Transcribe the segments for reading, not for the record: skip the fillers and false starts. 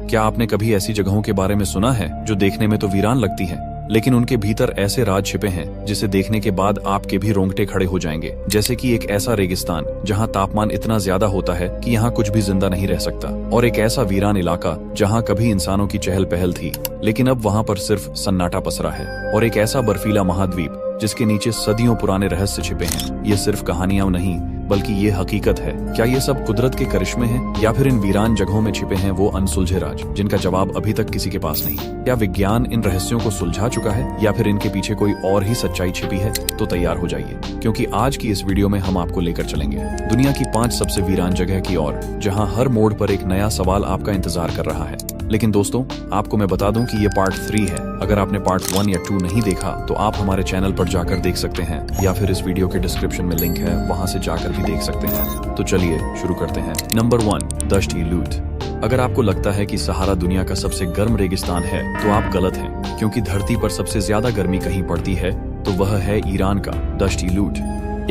क्या आपने कभी ऐसी जगहों के बारे में सुना है जो देखने में तो वीरान लगती हैं, लेकिन उनके भीतर ऐसे राज छिपे हैं जिसे देखने के बाद आपके भी रोंगटे खड़े हो जाएंगे। जैसे कि एक ऐसा रेगिस्तान जहां तापमान इतना ज्यादा होता है कि यहां कुछ भी जिंदा नहीं रह सकता, और एक ऐसा वीरान इलाका जहां कभी इंसानों की चहल पहल थी लेकिन अब वहां पर सिर्फ सन्नाटा पसरा है, और एक ऐसा बर्फीला महाद्वीप जिसके नीचे सदियों पुराने रहस्य छिपे हैं। ये सिर्फ कहानियां नहीं बल्कि ये हकीकत है। क्या ये सब कुदरत के करिश्मे हैं या फिर इन वीरान जगहों में छिपे हैं वो अनसुलझे राज जिनका जवाब अभी तक किसी के पास नहीं? क्या विज्ञान इन रहस्यों को सुलझा चुका है या फिर इनके पीछे कोई और ही सच्चाई छिपी है? तो तैयार हो जाइए, क्योंकि आज की इस वीडियो में हम आपको लेकर चलेंगे दुनिया की 5 सबसे वीरान जगह की ओर, जहाँ हर मोड़ पर एक नया सवाल आपका इंतजार कर रहा है। लेकिन दोस्तों, आपको मैं बता दूं कि ये पार्ट 3 है। अगर आपने पार्ट 1 या 2 नहीं देखा तो आप हमारे चैनल पर जाकर देख सकते हैं, या फिर इस वीडियो के डिस्क्रिप्शन में लिंक है, वहां से जाकर भी देख सकते हैं। तो चलिए शुरू करते हैं। नंबर 1, दश्त ई लूत। अगर आपको लगता है कि सहारा दुनिया का सबसे गर्म रेगिस्तान है तो आप गलत हैं, क्योंकि धरती पर सबसे ज्यादा गर्मी कहीं पड़ती है तो वह है ईरान का दश्त ई लूत।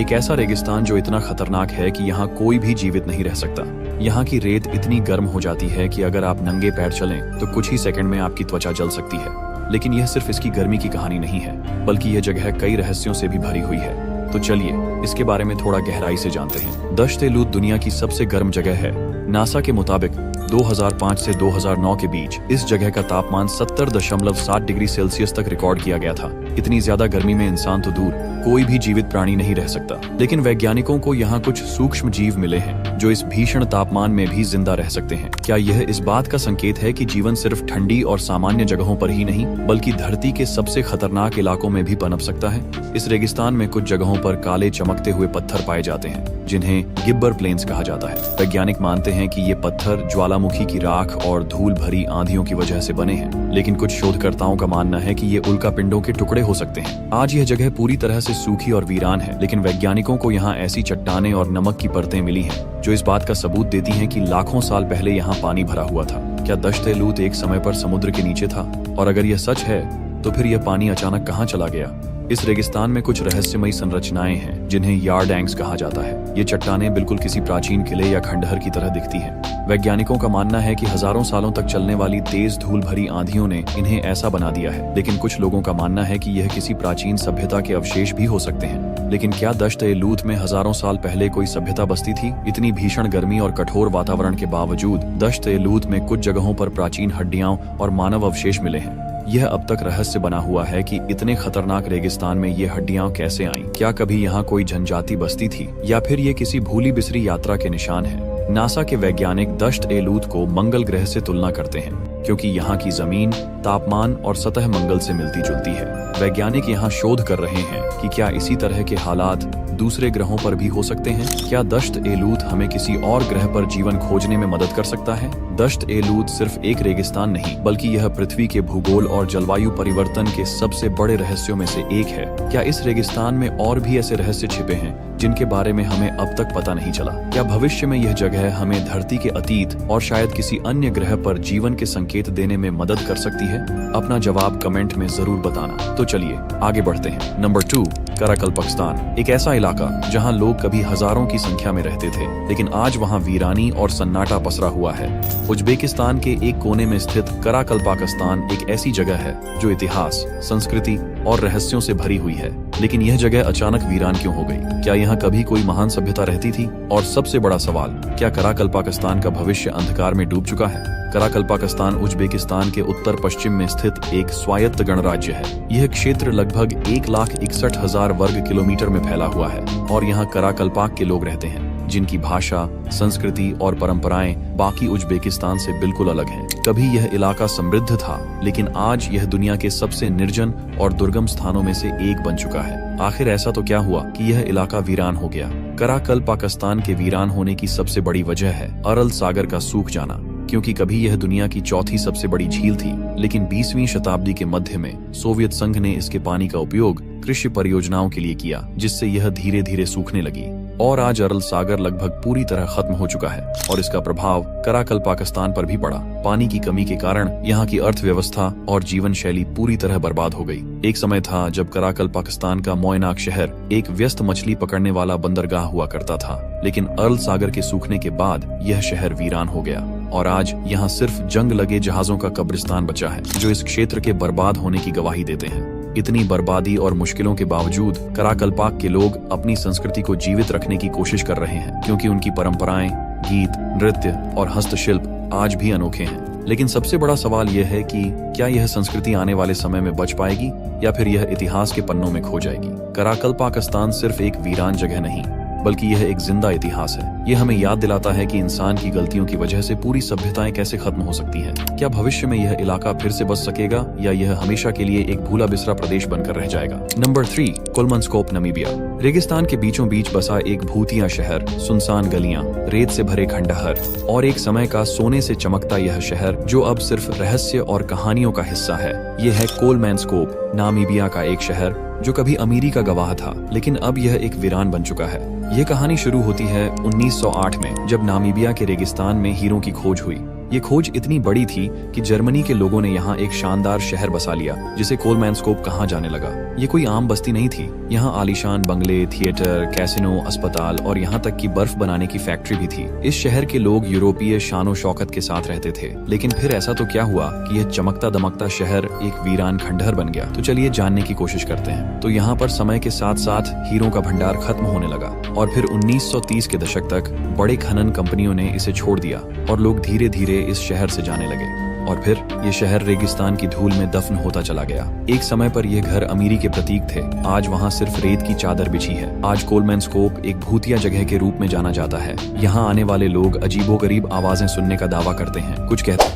एक ऐसा रेगिस्तान जो इतना खतरनाक है कि यहाँ कोई भी जीवित नहीं रह सकता। यहाँ की रेत इतनी गर्म हो जाती है कि अगर आप नंगे पैर चलें तो कुछ ही सेकंड में आपकी त्वचा जल सकती है। लेकिन यह सिर्फ इसकी गर्मी की कहानी नहीं है, बल्कि यह जगह कई रहस्यों से भी भरी हुई है। तो चलिए इसके बारे में थोड़ा गहराई से जानते हैं। दश्त ए लूत दुनिया की सबसे गर्म जगह है। नासा के मुताबिक 2005 से 2009 के बीच इस जगह का तापमान 70.7 डिग्री सेल्सियस तक रिकॉर्ड किया गया था। इतनी ज्यादा गर्मी में इंसान तो दूर, कोई भी जीवित प्राणी नहीं रह सकता। लेकिन वैज्ञानिकों को यहाँ कुछ सूक्ष्म जीव मिले हैं जो इस भीषण तापमान में भी जिंदा रह सकते हैं। क्या यह इस बात का संकेत है कि जीवन सिर्फ ठंडी और सामान्य जगहों पर ही नहीं बल्कि धरती के सबसे खतरनाक इलाकों में भी पनप सकता है? इस रेगिस्तान में कुछ जगहों पर काले चमकते हुए पत्थर पाए जाते हैं जिन्हें गिब्बर प्लेन्स कहा जाता है। वैज्ञानिक मानते हैं कि ये पत्थर ज्वालामुखी की राख और धूल भरी आंधियों की वजह से बने हैं, लेकिन कुछ शोधकर्ताओं का मानना है कि ये उल्कापिंडों के टुकड़े हो सकते हैं। आज यह जगह पूरी तरह से सूखी और वीरान है, लेकिन वैज्ञानिकों को यहाँ ऐसी चट्टानें और नमक की परतें मिली हैं जो इस बात का सबूत देती हैं कि लाखों साल पहले यहाँ पानी भरा हुआ था। क्या दश्त ए लूत एक समय पर समुद्र के नीचे था? और अगर यह सच है तो फिर यह पानी अचानक कहाँ चला गया? इस रेगिस्तान में कुछ रहस्यमयी संरचनाएं हैं जिन्हें यार्डैंग्स कहा जाता है। ये चट्टानें बिल्कुल किसी प्राचीन किले या खंडहर की तरह दिखती हैं। वैज्ञानिकों का मानना है कि हजारों सालों तक चलने वाली तेज धूल भरी आंधियों ने इन्हें ऐसा बना दिया है, लेकिन कुछ लोगों का मानना है कि यह किसी प्राचीन सभ्यता के अवशेष भी हो सकते हैं। लेकिन क्या दश्त ए लूत में हजारों साल पहले कोई सभ्यता बसती थी? इतनी भीषण गर्मी और कठोर वातावरण के बावजूद दश्त ए लूत में कुछ जगहों पर प्राचीन हड्डियां और मानव अवशेष मिले हैं। यह अब तक रहस्य बना हुआ है कि इतने खतरनाक रेगिस्तान में ये हड्डियां कैसे आईं? क्या कभी यहाँ कोई जनजाति बसती थी या फिर ये किसी भूली बिसरी यात्रा के निशान है? नासा के वैज्ञानिक दश्त ए लूत को मंगल ग्रह से तुलना करते हैं, क्योंकि यहाँ की जमीन, तापमान और सतह मंगल से मिलती जुलती है। वैज्ञानिक यहाँ शोध कर रहे हैं कि क्या इसी तरह के हालात दूसरे ग्रहों पर भी हो सकते हैं। क्या दश्त ए लूत हमें किसी और ग्रह पर जीवन खोजने में मदद कर सकता है? दश्त ए लूत सिर्फ एक रेगिस्तान नहीं बल्कि यह पृथ्वी के भूगोल और जलवायु परिवर्तन के सबसे बड़े रहस्यों में से एक है। क्या इस रेगिस्तान में और भी ऐसे रहस्य छिपे हैं जिनके बारे में हमें अब तक पता नहीं चला? क्या भविष्य में यह जगह हमें धरती के अतीत और शायद किसी अन्य ग्रह पर जीवन के संकेत देने में मदद कर सकती है? अपना जवाब कमेंट में जरूर बताना। तो चलिए आगे बढ़ते हैं। नंबर 2, कराकल्पाकिस्तान। एक ऐसा इलाका जहां लोग कभी हजारों की संख्या में रहते थे, लेकिन आज वहां वीरानी और सन्नाटा पसरा हुआ है। उज्बेकिस्तान के एक कोने में स्थित कराकल्पाकिस्तान एक ऐसी जगह है जो इतिहास, संस्कृति और रहस्यों से भरी हुई है। लेकिन यह जगह अचानक वीरान क्यों हो गई? क्या यहाँ कभी कोई महान सभ्यता रहती थी? और सबसे बड़ा सवाल, क्या कराकल्पाकिस्तान का भविष्य अंधकार में डूब चुका है? कराकल्पाकिस्तान उज्बेकिस्तान के उत्तर पश्चिम में स्थित एक स्वायत्त गणराज्य है। यह क्षेत्र लगभग 1,61,000 वर्ग किलोमीटर में फैला हुआ है, और यहाँ कराकल्पाक के लोग रहते हैं जिनकी भाषा, संस्कृति और परंपराएं बाकी उज्बेकिस्तान से बिल्कुल अलग हैं। कभी यह इलाका समृद्ध था, लेकिन आज यह दुनिया के सबसे निर्जन और दुर्गम स्थानों में से एक बन चुका है। आखिर ऐसा तो क्या हुआ कि यह इलाका वीरान हो गया? कराकल्पाकिस्तान के वीरान होने की सबसे बड़ी वजह है अरल सागर का सूख जाना, क्योंकि कभी यह दुनिया की चौथी सबसे बड़ी झील थी, लेकिन 20वीं शताब्दी के मध्य में सोवियत संघ ने इसके पानी का उपयोग कृषि परियोजनाओं के लिए किया, जिससे यह धीरे धीरे सूखने लगी। और आज अरल सागर लगभग पूरी तरह खत्म हो चुका है और इसका प्रभाव कराकल पाकिस्तान पर भी पड़ा। पानी की कमी के कारण यहाँ की अर्थव्यवस्था और जीवन शैली पूरी तरह बर्बाद हो गई। एक समय था जब कराकल पाकिस्तान का मोयनाक शहर एक व्यस्त मछली पकड़ने वाला बंदरगाह हुआ करता था, लेकिन अरल सागर के सूखने के बाद यह शहर वीरान हो गया और आज यहाँ सिर्फ जंग लगे जहाजों का कब्रिस्तान बचा है जो इस क्षेत्र के बर्बाद होने की गवाही देते हैं। इतनी बर्बादी और मुश्किलों के बावजूद कराकल पाक के लोग अपनी संस्कृति को जीवित रखने की कोशिश कर रहे हैं, क्योंकि उनकी परंपराएं, गीत, नृत्य और हस्तशिल्प आज भी अनोखे हैं। लेकिन सबसे बड़ा सवाल यह है कि क्या यह संस्कृति आने वाले समय में बच पाएगी या फिर यह इतिहास के पन्नों में खो जाएगी। कराकल पाकिस्तान सिर्फ एक वीरान जगह नहीं बल्कि यह एक जिंदा इतिहास है। यह हमें याद दिलाता है कि इंसान की गलतियों की वजह से पूरी सभ्यताएं कैसे खत्म हो सकती हैं। क्या भविष्य में यह इलाका फिर से बच सकेगा या यह हमेशा के लिए एक भूला बिसरा प्रदेश बनकर रह जाएगा। Number 3, Kolmanskop, Namibia. रेगिस्तान के बीचों बीच बसा एक भूतिया शहर, सुनसान गलियां, रेत से भरे खंडहर और एक समय का सोने से चमकता यह शहर जो अब सिर्फ रहस्य और कहानियों का हिस्सा है। यह है कोलमनस्कोप, नामीबिया का एक शहर जो कभी अमीरी का गवाह था, लेकिन अब यह एक वीरान बन चुका है। यह कहानी शुरू होती है 1908 में, जब नामीबिया के रेगिस्तान में हीरों की खोज हुई। ये खोज इतनी बड़ी थी कि जर्मनी के लोगों ने यहाँ एक शानदार शहर बसा लिया जिसे कोलमनस्कोप कहा जाने लगा। ये कोई आम बस्ती नहीं थी। यहाँ आलीशान बंगले, थिएटर, कैसिनो, अस्पताल और यहाँ तक कि बर्फ बनाने की फैक्ट्री भी थी। इस शहर के लोग यूरोपीय शानो शौकत के साथ रहते थे, लेकिन फिर ऐसा तो क्या हुआ कि यह चमकता दमकता शहर एक वीरान खंडहर बन गया। तो चलिए जानने की कोशिश करते हैं। तो यहाँ पर समय के साथ साथ हीरों का भंडार खत्म होने लगा और फिर 1930 के दशक तक बड़े खनन कंपनियों ने इसे छोड़ दिया और लोग धीरे धीरे इस शहर से जाने लगे और फिर ये शहर रेगिस्तान की धूल में दफन होता चला गया। एक समय पर ये घर अमीरी के प्रतीक थे। आज वहाँ सिर्फ रेत की चादर बिछी है। आज कोलमनस्कोप एक भूतिया जगह के रूप में जाना जाता है। यहाँ आने वाले लोग अजीबोगरीब आवाजें सुनने का दावा करते हैं। कुछ कहते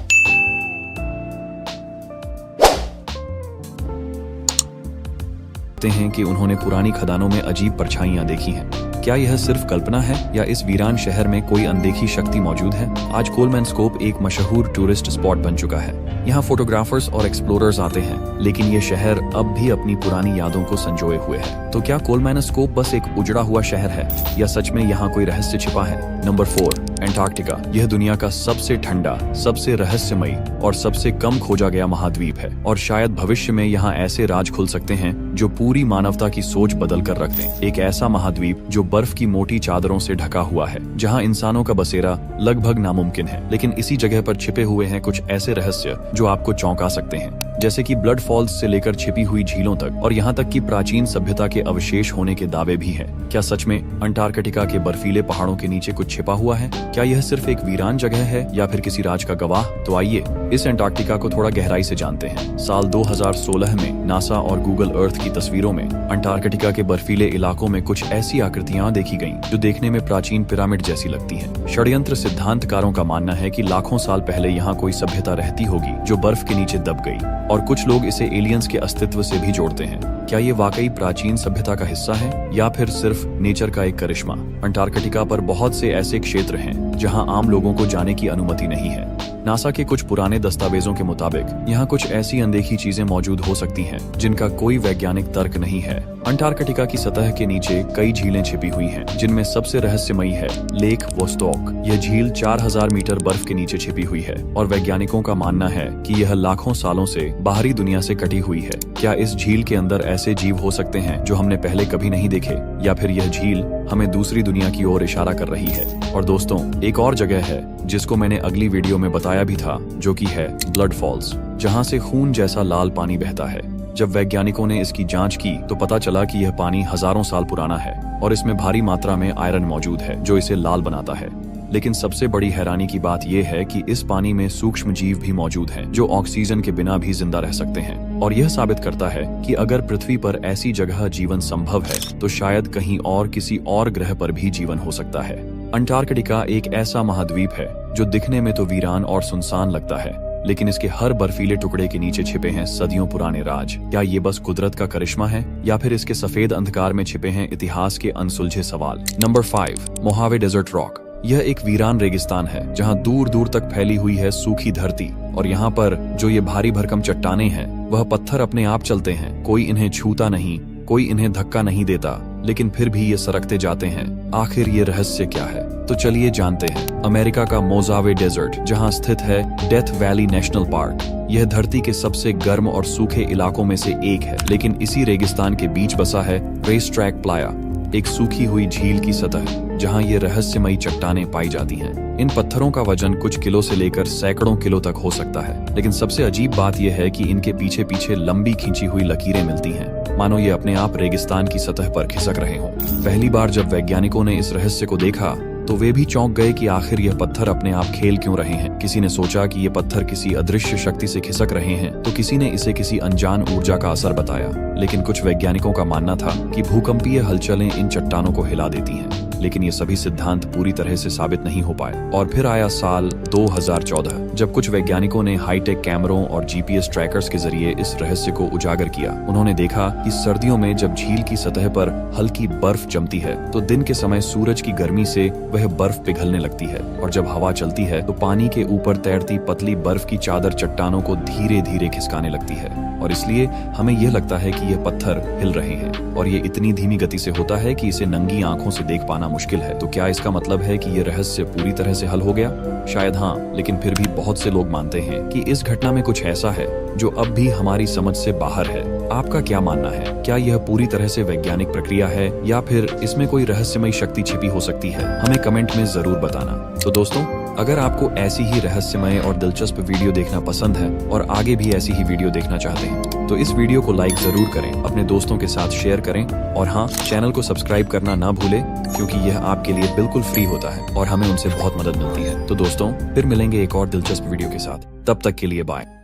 हैं कि उन्होंने पुरानी खदानों में अजीब परछाइयां देखी हैं। क्या यह सिर्फ कल्पना है या इस वीरान शहर में कोई अनदेखी शक्ति मौजूद है? आज कोलमनस्कोप एक मशहूर टूरिस्ट स्पॉट बन चुका है। यहाँ फोटोग्राफर्स और एक्सप्लोरर्स आते हैं, लेकिन ये शहर अब भी अपनी पुरानी यादों को संजोए हुए है। तो क्या कोलमनस्कोप बस एक उजड़ा हुआ शहर है या सच में यहाँ कोई रहस्य छिपा है? Number 4, Antarctica. यह दुनिया का सबसे ठंडा, सबसे रहस्यमयी और सबसे कम खोजा गया महाद्वीप है और शायद भविष्य में यहाँ ऐसे राज खुल सकते हैं जो पूरी मानवता की सोच बदल कर रख दें। एक ऐसा महाद्वीप जो बर्फ की मोटी चादरों से ढका हुआ है, जहाँ इंसानों का बसेरा लगभग नामुमकिन है। लेकिन इसी जगह पर छिपे हुए हैं कुछ ऐसे रहस्य जो आपको चौंका सकते हैं, जैसे कि ब्लड फॉल्स से लेकर छिपी हुई झीलों तक और यहाँ तक कि प्राचीन सभ्यता के अवशेष होने के दावे भी हैं। क्या सच में अंटार्कटिका के बर्फीले पहाड़ों के नीचे कुछ छिपा हुआ है? क्या यह सिर्फ एक वीरान जगह है या फिर किसी राज का गवाह? तो आइए इस अंटार्कटिका को थोड़ा गहराई से जानते हैं। साल 2016 में नासा और गूगल अर्थ की तस्वीरों में अंटार्कटिका के बर्फीले इलाकों में कुछ ऐसी आकृतियां देखी गईं जो देखने में प्राचीन पिरामिड जैसी लगती हैं। षड्यंत्र सिद्धांतकारों का मानना है कि लाखों साल पहले यहाँ कोई सभ्यता रहती होगी जो बर्फ के नीचे दब गई और कुछ लोग इसे एलियंस के अस्तित्व से भी जोड़ते हैं। क्या ये वाकई प्राचीन सभ्यता का हिस्सा है या फिर सिर्फ नेचर का एक करिश्मा? अंटार्कटिका पर बहुत से ऐसे क्षेत्र हैं जहां आम लोगों को जाने की अनुमति नहीं है। नासा के कुछ पुराने दस्तावेजों के मुताबिक यहाँ कुछ ऐसी अनदेखी चीजें मौजूद हो सकती हैं जिनका कोई वैज्ञानिक तर्क नहीं है। अंटार्कटिका की सतह के नीचे कई झीलें छिपी हुई हैं, जिनमें सबसे रहस्यमयी है लेक वोस्टॉक। यह झील 4000 मीटर बर्फ के नीचे छिपी हुई है और वैज्ञानिकों का मानना है कि यह लाखों सालों से बाहरी दुनिया से कटी हुई है। क्या इस झील के अंदर ऐसे जीव हो सकते हैं जो हमने पहले कभी नहीं देखे, या फिर यह झील हमें दूसरी दुनिया की ओर इशारा कर रही है? और दोस्तों, एक और जगह है जिसको मैंने अगली वीडियो में बताया भी था, जो कि है ब्लड फॉल्स, जहां से खून जैसा लाल पानी बहता है। जब वैज्ञानिकों ने इसकी जांच की तो पता चला कि यह पानी हजारों साल पुराना है और इसमें भारी मात्रा में आयरन मौजूद है जो इसे लाल बनाता है। लेकिन सबसे बड़ी हैरानी की बात यह है कि इस पानी में सूक्ष्म जीव भी मौजूद हैं जो ऑक्सीजन के बिना भी जिंदा रह सकते हैं, और यह साबित करता है कि अगर पृथ्वी पर ऐसी जगह जीवन संभव है तो शायद कहीं और किसी और ग्रह पर भी जीवन हो सकता है। अंटार्कटिका एक ऐसा महाद्वीप है जो दिखने में तो वीरान और सुनसान लगता है, लेकिन इसके हर बर्फीले टुकड़े के नीचे छिपे हैं सदियों पुराने राज। क्या ये बस कुदरत का करिश्मा है या फिर इसके सफेद अंधकार में छिपे हैं इतिहास के अनसुलझे सवाल? Number 5, Mojave desert rock. यह एक वीरान रेगिस्तान है जहां दूर दूर तक फैली हुई है सूखी धरती, और यहाँ पर जो ये भारी भरकम चट्टानें हैं वह पत्थर अपने आप चलते हैं। कोई इन्हें छूता नहीं, कोई इन्हें धक्का नहीं देता, लेकिन फिर भी ये सरकते जाते हैं। आखिर ये रहस्य क्या है? तो चलिए जानते हैं। अमेरिका का मोजावे डेजर्ट, जहां स्थित है डेथ वैली नेशनल पार्क, यह धरती के सबसे गर्म और सूखे इलाकों में से एक है। लेकिन इसी रेगिस्तान के बीच बसा है रेस ट्रैक प्लाया, एक सूखी हुई झील की सतह, जहां ये रहस्यमयी चट्टानें पाई जाती हैं। इन पत्थरों का वजन कुछ किलो से लेकर सैकड़ों किलो तक हो सकता है। लेकिन सबसे अजीब बात यह है कि इनके पीछे पीछे लंबी खींची हुई लकीरें मिलती हैं, मानो ये अपने आप रेगिस्तान की सतह पर खिसक रहे हों। पहली बार जब वैज्ञानिकों ने इस रहस्य को देखा तो वे भी चौंक गए कि आखिर यह पत्थर अपने आप खेल क्यों रहे हैं। किसी ने सोचा कि ये पत्थर किसी अदृश्य शक्ति से खिसक रहे हैं, तो किसी ने इसे किसी अनजान ऊर्जा का असर बताया। लेकिन कुछ वैज्ञानिकों का मानना था कि भूकंपीय हलचलें इन चट्टानों को हिला देती हैं। लेकिन ये सभी सिद्धांत पूरी तरह से साबित नहीं हो पाए। और फिर आया साल 2014, जब कुछ वैज्ञानिकों ने हाईटेक कैमरों और जीपीएस ट्रैकर्स के जरिए इस रहस्य को उजागर किया। उन्होंने देखा कि सर्दियों में जब झील की सतह पर हल्की बर्फ जमती है, तो दिन के समय सूरज की गर्मी से वह बर्फ पिघलने लगती है, और जब हवा चलती है तो पानी के ऊपर तैरती पतली बर्फ की चादर चट्टानों को धीरे धीरे खिसकाने लगती है। और इसलिए हमें यह लगता है कि यह पत्थर हिल रहे हैं, और ये इतनी धीमी गति से होता है कि इसे नंगी आंखों से देख पाना मुश्किल है। तो क्या इसका मतलब है कि यह रहस्य पूरी तरह से हल हो गया? शायद हाँ, लेकिन फिर भी बहुत से लोग मानते हैं कि इस घटना में कुछ ऐसा है जो अब भी हमारी समझ से बाहर है। आपका क्या मानना है? क्या यह पूरी तरह से वैज्ञानिक प्रक्रिया है, या फिर इसमें कोई रहस्यमयी शक्ति छिपी हो सकती है? हमें कमेंट में जरूर बताना। तो दोस्तों, अगर आपको ऐसी ही रहस्यमय और दिलचस्प वीडियो देखना पसंद है और आगे भी ऐसी ही वीडियो देखना चाहते हैं, तो इस वीडियो को लाइक जरूर करें, अपने दोस्तों के साथ शेयर करें, और हाँ, चैनल को सब्सक्राइब करना ना भूलें, क्योंकि यह आपके लिए बिल्कुल फ्री होता है और हमें उनसे बहुत मदद मिलती है। तो दोस्तों, फिर मिलेंगे एक और दिलचस्प वीडियो के साथ। तब तक के लिए बाय।